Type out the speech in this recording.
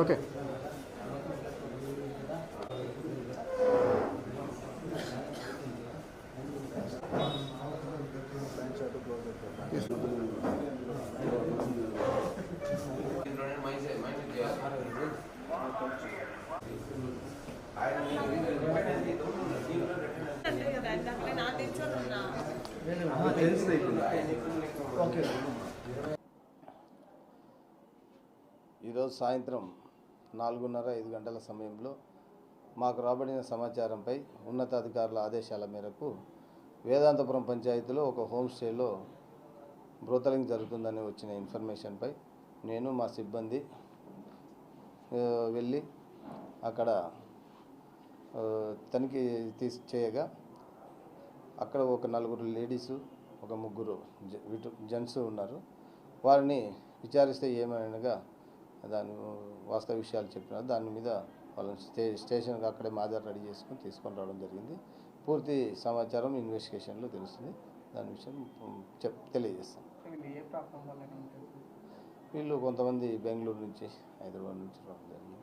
Okay. ఈరోజు సాయంత్రం 4:30-5 గంటల సమయంలో మాకు రాబడిన సమాచారంపై ఉన్నతాధికారుల ఆదేశాల మేరకు వేదాంతపురం పంచాయతీలో ఒక హోమ్ స్టేలో బ్రోతలింగ్ జరుగుతుందని వచ్చిన ఇన్ఫర్మేషన్పై నేను మా సిబ్బంది వెళ్ళి అక్కడ తనిఖీ చేయగా అక్కడ ఒక 4 లేడీసు, ఒక 3 జెంట్స్ ఉన్నారు. వారిని విచారిస్తే ఏమనగా దాని వాస్తవ విషయాలు చెప్పినారు. దాని మీద వాళ్ళని స్టేషన్కి అక్కడే మాజర్ రెడీ చేసుకుని తీసుకొని రావడం జరిగింది. పూర్తి సమాచారం ఇన్వెస్టిగేషన్లో తెలుస్తుంది. దాని విషయం తెలియజేస్తాం. వీళ్ళు కొంతమంది బెంగళూరు నుంచి, హైదరాబాద్ నుంచి రావడం జరిగింది.